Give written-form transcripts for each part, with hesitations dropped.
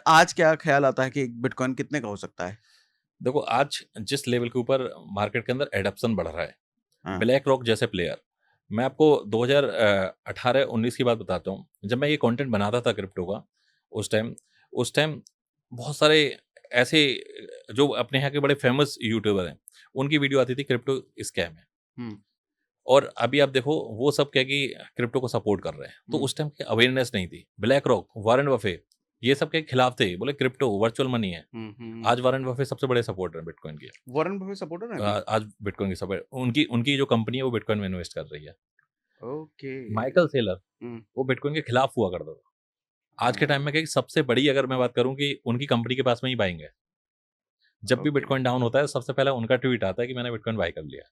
आज क्या ख्याल आता है कि एक बिटकॉइन कितने का हो सकता है? देखो आज जिस लेवल के ऊपर मार्केट के अंदर एडॉप्शन बढ़ रहा है, हाँ, ब्लैक रॉक जैसे प्लेयर, मैं आपको 2018-19 की बात बताता हूँ। जब मैं ये कंटेंट बनाता था क्रिप्टो का, उस टाइम बहुत सारे ऐसे जो अपने यहाँ के बड़े फेमस यूट्यूबर हैं, उनकी वीडियो आती थी क्रिप्टो स्कैम है। हुँ, और अभी आप देखो वो सब क्या कि क्रिप्टो को सपोर्ट कर रहे हैं। तो हुँ, उस टाइम की अवेयरनेस नहीं थी। ब्लैक रॉक, वॉरेन बफे, ये सब के खिलाफ थे, बोले क्रिप्टो वर्चुअल मनी है। हुँ, हुँ, हुँ। आज वॉरेन बफे सबसे बड़े सपोर्टर हैं बिटकॉइन के। वॉरेन बफेट सपोर्टर हैं अभी? आज बिटकॉइन की सब उनकी उनकी जो कंपनी है वो बिटकॉइन में इन्वेस्ट कर रही है। ओके। माइकल सेलर, हुँ, वो बिटकॉइन के खिलाफ हुआ करता था। आज के टाइम में हाँ, क्या है कि सबसे बड़ी अगर मैं बात करूँ कि उनकी कंपनी के पास में ही बाइंग है। जब भी ओके। बिटकॉइन डाउन होता है सबसे पहले उनका ट्वीट आता है कि मैंने बिटकॉइन बाय कर लिया।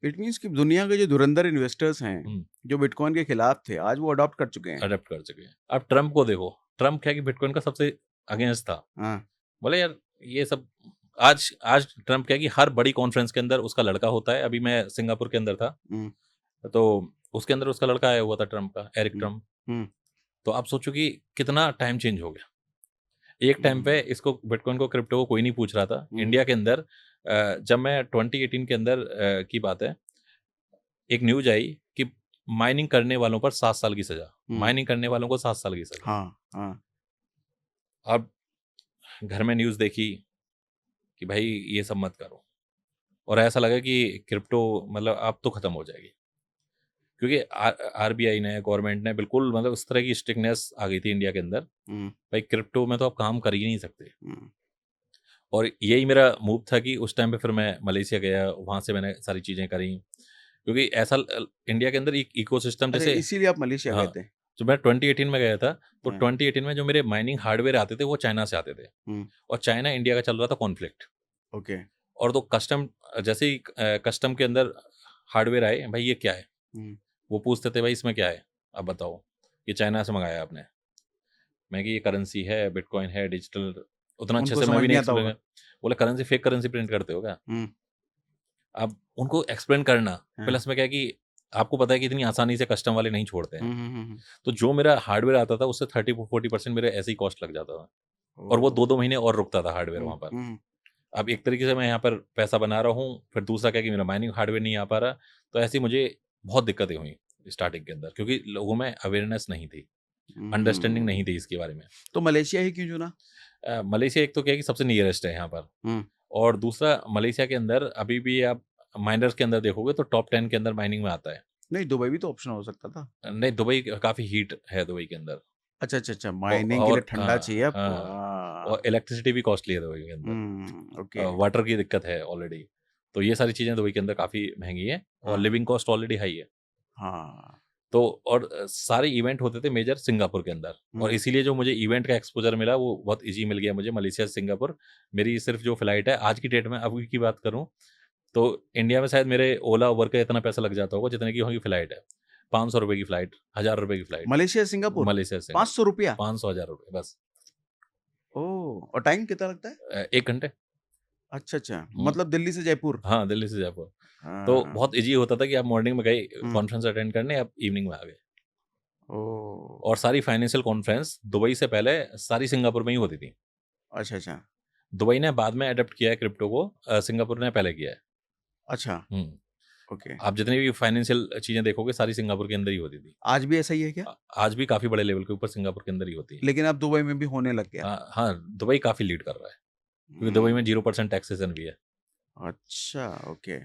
इट मीन्स कि दुनिया के जो धुरंधर इन्वेस्टर्स हैं, हुँ, जो बिटकॉइन के खिलाफ थे, आज वो अडॉप्ट कर चुके हैं। अडॉप्ट कर चुके हैं। अब ट्रम्प को देखो, ट्रम्प क्या है कि बिटकॉइन का सबसे अगेंस्ट था। हाँ, बोले यार ये सब आज आज ट्रम्प क्या है कि हर बड़ी कॉन्फ्रेंस के अंदर उसका लड़का होता है। अभी मैं सिंगापुर के अंदर था, हुँ, तो उसके अंदर उसका लड़का आया हुआ था ट्रम्प का, एरिक हुँ, ट्रम्प। हुँ, तो आप सोचो कि कितना टाइम चेंज हो गया। एक टाइम पे हुँ, इसको बिटकॉइन को क्रिप्टो को कोई नहीं पूछ रहा था। हुँ, इंडिया के अंदर जब मैं 2018 के अंदर की बात है, एक न्यूज़ आई कि माइनिंग करने वालों पर 7 साल की सज़ा। हुँ, माइनिंग करने वालों को 7 साल की सज़ा। हाँ, हाँ, अब घर में न्यूज़ देखी कि भाई ये सब मत करो, और ऐसा लगा कि क्रिप्टो मतलब अब तो खत्म हो जाएगी। क्योंकि आरबीआई ने, गवर्नमेंट ने बिल्कुल मतलब उस तरह की स्ट्रिक्टनेस आ गई थी इंडिया के अंदर। हुँ, भाई क्रिप्टो में तो आप काम कर ही नहीं सकते। हुँ। और यही मेरा मूव था कि उस टाइम पे फिर मैं मलेशिया गया, वहाँ से मैंने सारी चीज़ें करी। क्योंकि ऐसा इंडिया के अंदर एक इकोसिस्टम अच्छा, जैसे। इसीलिए आप मलेशिया गए हाँ, थे? तो मैं 2018 में गया था, तो हाँ, 2018 में जो मेरे माइनिंग हार्डवेयर आते थे वो चाइना से आते थे। हुँ, और चाइना इंडिया का चल रहा था कॉन्फ्लिक्ट। ओके। और तो कस्टम, जैसे ही कस्टम के अंदर हार्डवेयर आए, भाई ये क्या है? हुँ, वो पूछते थे भाई इसमें क्या है? अब बताओ, ये चाइना से मंगाया आपने। मैं कि ये करेंसी है, बिटकॉइन है, डिजिटल। उतना अच्छे उनको से मैं समझ भी नहीं नहीं आता एक्सप्लेन होगा। कर। बोले करेंसी, फेक करेंसी प्रिंट करते हो क्या? हुँ, अब उनको एक्सप्लेन करना, हाँ, प्लस में क्या है कि आपको पता है कि इतनी आसानी से कस्टम वाले नहीं छोड़ते हैं। हुँ, हुँ, हुँ, हुँ। तो जो मेरा हार्डवेयर आता था उससे 30-40% मेरे ऐसे ही कॉस्ट लग जाता था। और वो ओह! 2-2 महीने और रुकता था हार्डवेयर हुँ, वहाँ पर। हुँ, अब एक तरीके से मैं यहाँ पर पैसा बना रहा हूँ, फिर दूसरा क्या है कि मेरा माइनिंग हार्डवेयर नहीं आ पा रहा। तो ऐसी मुझे बहुत दिक्कतें हुई स्टार्टिंग के अंदर, क्योंकि लोगों में अवेयरनेस नहीं थी, अंडरस्टैंडिंग नहीं हुँ। थी इसके बारे में। तो मलेशिया ही क्यों चुना? मलेशिया एक तो क्या है कि सबसे नियरेस्ट है यहाँ पर। हुँ, और दूसरा मलेशिया के अंदर अभी भी आप माइनर्स के अंदर देखोगे तो टॉप 10 के अंदर माइनिंग में आता है। नहीं दुबई भी तो ऑप्शन हो सकता था। नहीं, दुबई काफ़ी हीट है दुबई के अंदर। अच्छा, अच्छा, अच्छा, औ माइनिंग के लिए और ठंडा हाँ, चाहिए आपको। हाँ, और हाँ। इलेक्ट्रिसिटी भी कॉस्टली है दुबई के अंदर। ओके। वाटर की दिक्कत है ऑलरेडी। तो ये सारी चीज़ें दुबई के अंदर काफ़ी महँगी हैं, और हाँ, लिविंग कॉस्ट ऑलरेडी हाई है। हाँ। तो और सारे इवेंट होते थे मेजर सिंगापुर के अंदर, और हुँ, इसीलिए जो मुझे इवेंट का एक्सपोज़र मिला वो बहुत ईज़ी मिल गया मुझे मलेशिया से सिंगापुर। मेरी सिर्फ़ जो फ्लाइट है आज की डेट में, अभी की बात करूँ, तो इंडिया में शायद मेरे ओला, उबर का इतना पैसा लग जाता होगा जितने की वहाँ की फ्लाइट है। ₹500 की फ्लाइट, ₹1000 की फ्लाइट, मलेशिया से सिंगापुर? मलेशिया से सिंगापुर। ₹500? 500 ₹1000 बस। ओह! और टाइम कितना लगता है? 1 घंटे। अच्छा, अच्छा, हुँ, मतलब दिल्ली से जयपुर? हाँ, दिल्ली से जयपुर। तो हाँ। बहुत ईज़ी होता था कि आप मॉर्निंग में गए हुँ, कॉन्फ्रेंस अटेंड करने, आप इवनिंग में आ गए। ओह! और सारी फाइनेंशियल कॉन्फ्रेंस दुबई से पहले सारी सिंगापुर में ही होती थी। अच्छा, अच्छा, दुबई ने बाद में अडॉप्ट किया है क्रिप्टो को, सिंगापुर ने पहले किया है। अच्छा, हुँ, ओके। आप जितनी भी फाइनेंशियल चीज़ें देखोगे सारी सिंगापुर के अंदर ही होती थी। आज भी ऐसा ही है क्या? आज भी काफ़ी बड़े लेवल के ऊपर सिंगापुर के अंदर ही होती है। लेकिन अब दुबई में भी होने लग गया। हाँ, दुबई काफ़ी लीड कर रहा है, क्योंकि दुबई में हुँ, 0% टैक्सेशन भी है। अच्छा, ओके।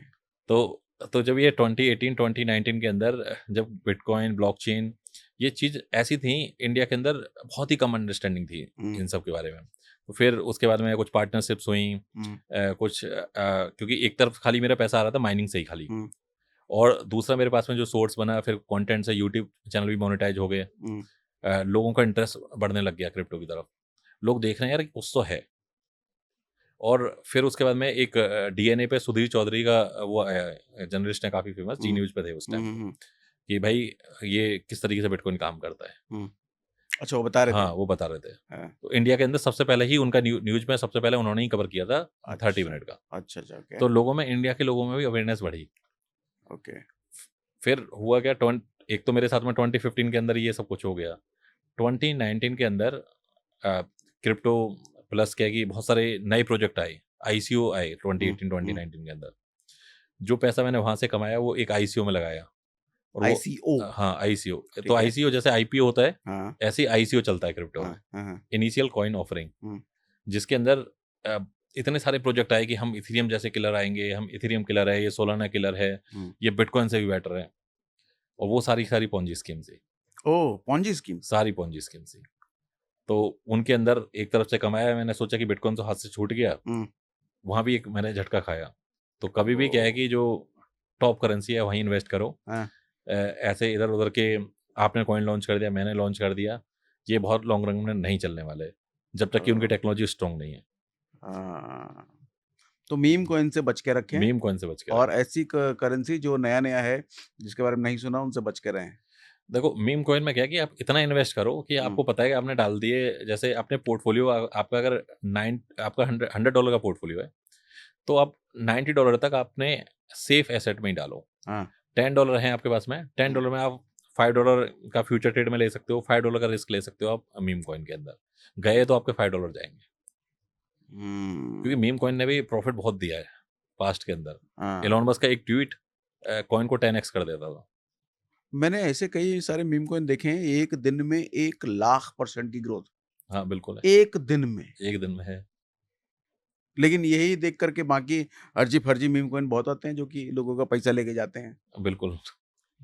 तो जब ये 2018-2019 के अंदर जब बिटकॉइन, ब्लॉकचेन, ये चीज़ ऐसी थी इंडिया के अंदर, बहुत ही कम अंडरस्टैंडिंग थी हुँ, इन सब के बारे में। तो फिर उसके बाद में कुछ पार्टनरशिप्स हुई, हुँ, क्योंकि एक तरफ खाली मेरा पैसा आ रहा था माइनिंग से ही खाली, हुँ, और दूसरा मेरे पास में जो सोर्स बना, फिर कंटेंट से यूट्यूब चैनल भी मोनेटाइज हो गए। हुँ, लोगों का इंटरेस्ट बढ़ने लग गया क्रिप्टो की तरफ। लोग देख रहे हैं यार कुछ तो है। और फिर उसके बाद में एक डीएनए पे सुधीर चौधरी का वो आया, जर्नलिस्ट है काफ़ी फेमस, जी हुँ, न्यूज़ पे थे उस हुँ, टाइम हुँ, पे, हुँ, कि भाई ये किस तरीके से बिटकॉइन काम करता है। हुँ। अच्छा वो बता रहे थे? हाँ, वो बता रहे थे। हाँ, तो इंडिया के अंदर सबसे पहले ही उनका न्यूज़ में सबसे पहले उन्होंने ही कवर किया था 30 अच्छा, मिनट का। अच्छा, अच्छा, ओके, तो लोगों में, इंडिया के लोगों में भी अवेयरनेस बढ़ी। ओके। फिर हुआ क्या, एक तो मेरे साथ में 2015 के अंदर ये सब कुछ हो गया। 2019 के अंदर क्रिप्टो प्लस क्या है कि बहुत सारे नए प्रोजेक्ट आए, आईसीओ आए 2018 हम्म, 2019 के अंदर। जो पैसा मैंने वहां से कमाया वो एक आईसीओ में लगाया, और वो ICO। हाँ आईसीओ। तो ठीक है। आईसीओ जैसे आईपीओ होता है, हाँ ऐसे ही आईसीओ चलता है क्रिप्टो हाँ में, हाँ हाँ। इनिशियल कॉइन ऑफरिंग, हम्म, जिसके अंदर अ, इतने सारे प्रोजेक्ट आए कि हम इथेरियम जैसे किलर आएंगे, हम इथेरियम किलर है, ये सोलाना किलर है, हम्म। ये बिटकॉइन से भी बेटर है। और वो सारी सारी पॉन्जी स्कीम थी, ओह, पॉन्जी स्कीम। सारी पॉन्जी स्कीम थी। तो उनके अंदर एक तरफ से कमाया, मैंने सोचा कि बिटकॉइन तो हाथ से छूट गया, हम्म। वहां भी एक मैंने झटका खाया। तो कभी भी क्या है ओह। कि जो टॉप करेंसी है वहीं इन्वेस्ट करो। हाँ। ऐसे इधर उधर के, आपने कॉइन लॉन्च कर दिया, मैंने लॉन्च कर दिया, ये बहुत लॉन्ग रन में नहीं चलने वाले, जब तक कि उनकी ओह, टेक्नोलॉजी स्ट्रांग नहीं है। हाँ। तो मीम कॉइन से बच के रखें, मीम कॉइन से बच के और रखें। ऐसी करेंसी जो नया नया है, जिसके बारे में नहीं सुना, उनसे बच के रहें। देखो मीम कॉइन में क्या है कि आप इतना इन्वेस्ट करो कि हम्म, आपको पता है कि आपने डाल दिए, जैसे आपने पोर्टफोलियो आपका अगर आपका $100 का पोर्टफोलियो है, तो आप $90 तक आपने सेफ एसेट में ही डालो। हाँ। $10 हैं आपके पास में, टेन हम्म, डॉलर में आप $5 का फ्यूचर ट्रेड में ले सकते हो, $5 का रिस्क ले सकते हो आप मीम कॉइन के अंदर। गए तो आपके $5 जाएंगे, क्योंकि हम्म, मीम कॉइन ने भी प्रॉफिट बहुत दिया है पास्ट के अंदर। एलोन हाँ। मस्क का एक ट्वीट कॉइन को 10x कर देता था। मैंने ऐसे कई सारे मीम कॉइन देखे हैं, एक दिन में 1,00,000% की ग्रोथ, हाँ बिल्कुल है, एक दिन में। एक दिन में है। लेकिन यही देख करके बाकी अर्जी फर्जी मीम कॉइन बहुत आते हैं जो कि लोगों का पैसा लेके जाते हैं। बिल्कुल।